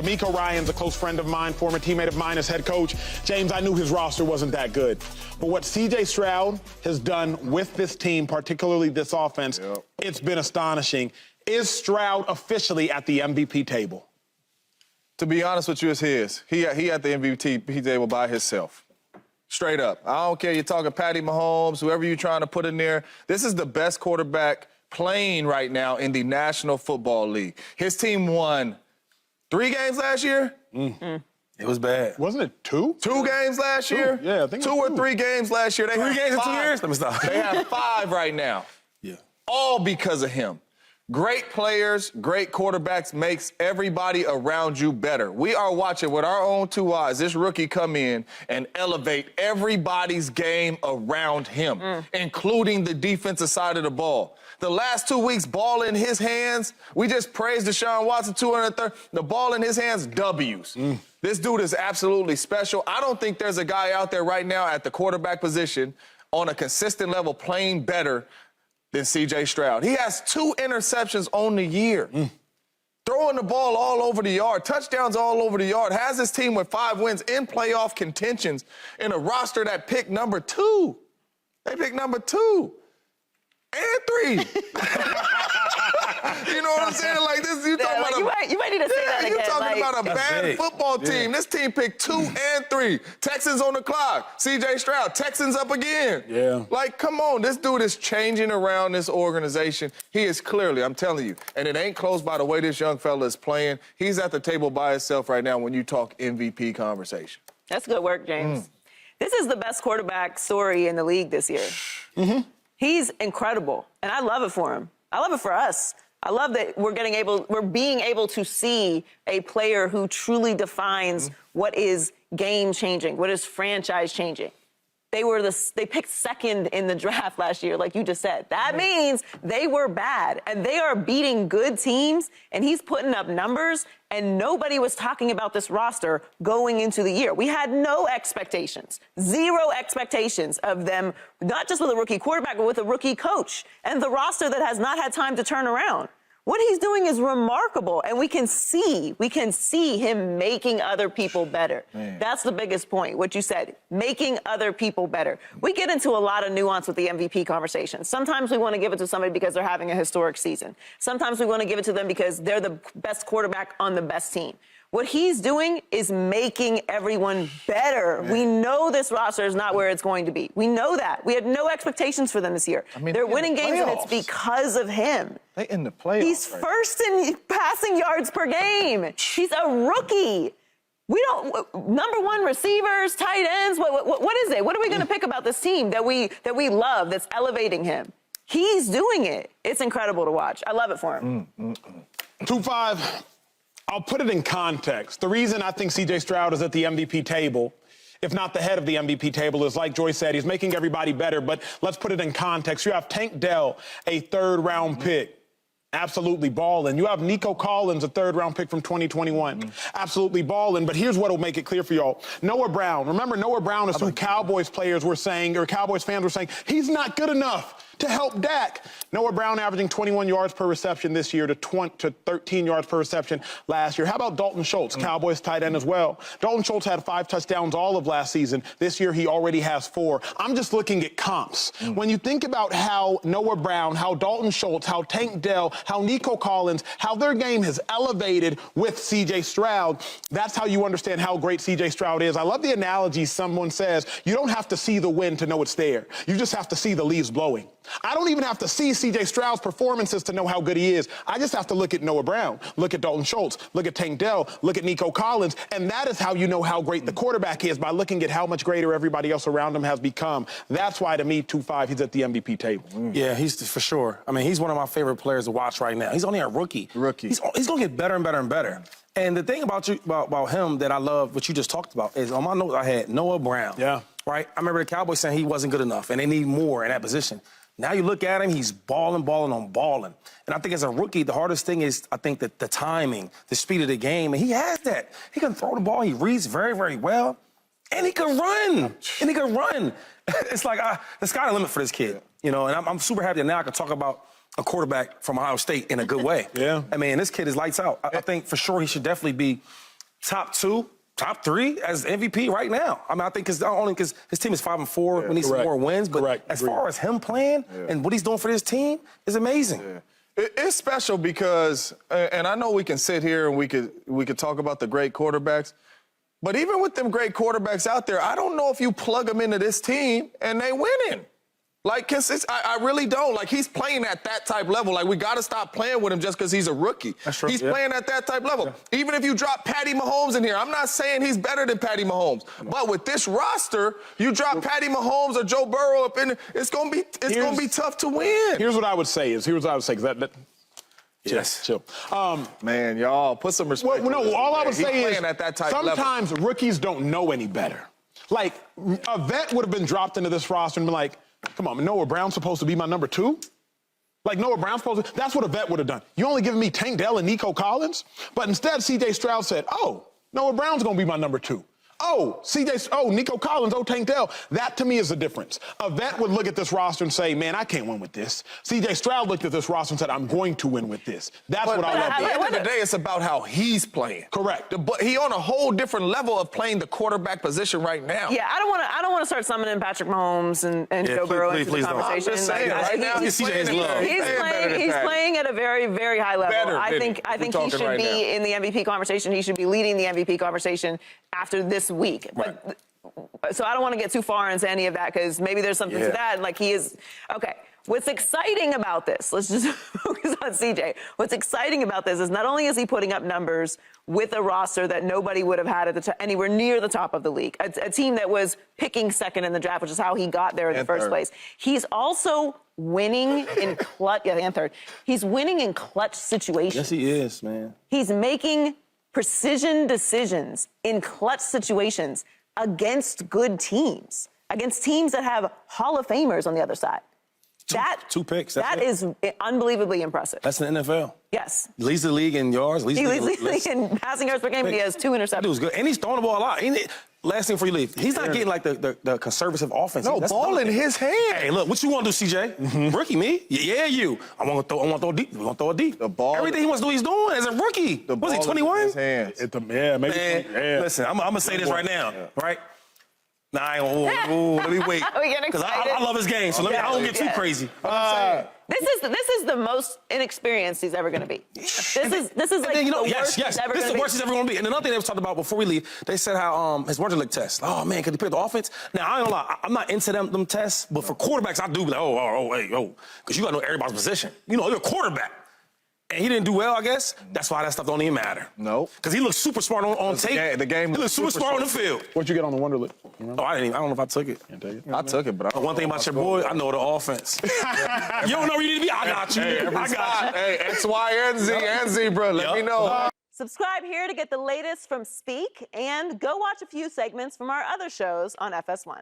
D'Amico Ryan's a close friend of mine, former teammate of mine as head coach. James, I knew his roster wasn't that good. But what C.J. Stroud has done with this team, particularly this offense, it's been astonishing. Is Stroud officially at the MVP table? To be honest with you, it's his. He at the MVP table by himself. Straight up. I don't care. You're talking Patty Mahomes, whoever you're trying to put in there. This is the best quarterback playing right now in the National Football League. His team won 3 games last year. It was bad. Wasn't it 2? 2 games last year? Yeah, I think 2 or 3 games last year. They 3 games in 2 years? Let me stop. They have 5 right now. Yeah. All because of him. Great players, great quarterbacks makes everybody around you better. We are watching with our own 2 eyes this rookie come in and elevate everybody's game around him, including the defensive side of the ball. The last 2 weeks, ball in his hands. We just praised Deshaun Watson, 230. The ball in his hands, W's. This dude is absolutely special. I don't think there's a guy out there right now at the quarterback position on a consistent level playing better than C.J. Stroud. He has 2 interceptions on the year. Throwing the ball all over the yard, touchdowns all over the yard, has his team with 5 wins in playoff contentions in a roster that picked number 2. They picked number 2 and 3. You know what I'm saying? Like this, you talking about you might need to say that again. You're talking about a bad big. football team. This team picked 2 and 3. Texans on the clock. C.J. Stroud, Texans up again. Yeah. Like, come on. This dude is changing around this organization. He is clearly, I'm telling you, and it ain't close by the way this young fella is playing. He's at the table by himself right now when you talk MVP conversation. That's good work, James. This is the best quarterback story in the league this year. He's incredible, and I love it for him. I love it for us. I love that we're being able to see a player who truly defines what is game-changing, what is franchise-changing. They picked second in the draft last year, like you just said. That means they were bad, and they are beating good teams, and he's putting up numbers, and nobody was talking about this roster going into the year. We had no expectations, 0 expectations of them, not just with a rookie quarterback, but with a rookie coach, and the roster that has not had time to turn around. What he's doing is remarkable, and we can see him making other people better. That's the biggest point, what you said, making other people better. We get into a lot of nuance with the MVP conversation. Sometimes we want to give it to somebody because they're having a historic season. Sometimes we want to give it to them because they're the best quarterback on the best team. What he's doing is making everyone better. We know this roster is not where it's going to be. We know that. We had no expectations for them this year. I mean, they're winning games, and it's because of him. They in the playoffs. He's first in passing yards per game. He's a rookie. We don't number 1 receivers, tight ends. What is it? What are we going to pick about this team that we love that's elevating him? He's doing it. It's incredible to watch. I love it for him. 2-5. I'll put it in context. The reason I think C.J. Stroud is at the MVP table, if not the head of the MVP table, is like Joy said, he's making everybody better. But let's put it in context. You have Tank Dell, a 3rd-round pick, absolutely balling. You have Nico Collins, a 3rd-round pick from 2021, absolutely balling. But here's what will make it clear for y'all. Noah Brown. Remember, Noah Brown is who Cowboys players were saying, or Cowboys fans were saying, he's not good enough to help Dak. Noah Brown averaging 21 yards per reception this year to 13 yards per reception last year. How about Dalton Schultz, Cowboys tight end as well? Dalton Schultz had 5 touchdowns all of last season. This year he already has 4. I'm just looking at comps. When you think about how Noah Brown, how Dalton Schultz, how Tank Dell, how Nico Collins, how their game has elevated with C.J. Stroud, that's how you understand how great C.J. Stroud is. I love the analogy someone says, you don't have to see the wind to know it's there. You just have to see the leaves blowing. I don't even have to see C.J. Stroud's performances to know how good he is. I just have to look at Noah Brown, look at Dalton Schultz, look at Tank Dell, look at Nico Collins, and that is how you know how great the quarterback is, by looking at how much greater everybody else around him has become. That's why, to me, 2-5, he's at the MVP table. Yeah, he's for sure. I mean, he's one of my favorite players to watch right now. He's only a rookie. He's going to get better and better and better. And the thing about him that I love, what you just talked about, is on my notes I had Noah Brown. Yeah. Right? I remember the Cowboys saying he wasn't good enough, and they need more in that position. Now you look at him, he's balling on balling. And I think as a rookie, the hardest thing is, I think, that the timing, the speed of the game, and he has that. He can throw the ball, he reads very, very well, and he can run. It's like, the sky's the limit for this kid, you know, and I'm super happy that now I can talk about a quarterback from Ohio State in a good way. Yeah. I mean, this kid is lights out. I think for sure he should definitely be top 2, top 3 as MVP right now. I mean, I think not only because his team is 5-4, we need some more wins, but as far as him playing and what he's doing for this team is amazing. It's special because, and I know we can sit here and we could talk about the great quarterbacks, but even with them great quarterbacks out there, I don't know if you plug them into this team and they winning. Like, I really don't. Like, he's playing at that type level. Like, we got to stop playing with him just because he's a rookie. That's true. He's playing at that type level. Even if you drop Patty Mahomes in here, I'm not saying he's better than Patty Mahomes. But with this roster, you drop Patty Mahomes or Joe Burrow up in, it's gonna be tough to win. Here's what I would say because chill. Man, y'all, put some respect. Well, no, all I would say is at that type sometimes rookies don't know any better. Like, a vet would have been dropped into this roster and been like, come on, Noah Brown's supposed to be my number 2? Like, Noah Brown's supposed to, that's what a vet would have done. You only giving me Tank Dell and Nico Collins? But instead, C.J. Stroud said, oh, Noah Brown's going to be my number 2. Oh, Nico Collins, Tank Dell. That, to me, is the difference. A vet would look at this roster and say, man, I can't win with this. C.J. Stroud looked at this roster and said, I'm going to win with this. That's what I love. At the end of the day, it's about how he's playing. Correct. But he on a whole different level of playing the quarterback position right now. Yeah, I don't want to start summoning Patrick Mahomes and Joe Burrow into the conversation. I'm just saying, right now, he's playing at a very, very high level. I think he should be in the MVP conversation. He should be leading the MVP conversation after this week. But, so I don't want to get too far into any of that because maybe there's something to that. Like, he is okay. What's exciting about this? Let's just focus on CJ. What's exciting about this is not only is he putting up numbers with a roster that nobody would have had at anywhere near the top of the league, a team that was picking second in the draft, which is how he got there in the first place. He's also winning in clutch. And third. He's winning in clutch situations. Yes, he is, man. He's making precision decisions in clutch situations against good teams, against teams that have Hall of Famers on the other side. Two picks. That is unbelievably impressive. That's the NFL. Yes. Leads the league in yards. He leads the league in passing yards per game, but he has 2 interceptions. That dude's good. And he's throwing the ball a lot. Last thing before you leave, he's not getting like the conservative offense. No, ball in his hand. Hey, look, what you want to do, CJ? Rookie, me? Yeah, you. I want to throw deep. We're going to throw it deep. The ball. Everything he wants to do, he's doing as a rookie. Was he 21? Maybe. Man, listen, I'm going to say this right now, right? Nah, I ain't let me wait. Because I love his game, so I don't get too crazy. This is the most inexperienced he's ever going to be. This is like the worst he's ever going to be. This is the worst he's ever going to be. And another thing they was talking about before we leave, they said how his Wonderlic test. Oh man, could he pick the offense? Now I ain't gonna lie, I'm not into them tests, but for quarterbacks I do be like, because you got to know everybody's position. You know, you're a quarterback. And he didn't do well, I guess. That's why that stuff don't even matter. No. Because he looks super smart on tape. The game. He looks super smart on the field. What'd you get on the Wonderlic? Oh, I don't know if I took it. I took it, but one thing about your boy, I know the offense. You don't know where you need to be? I got you. I got you. Hey, X, Y, and Z, bro. Let me know. Subscribe here to get the latest from Speak and go watch a few segments from our other shows on FS1.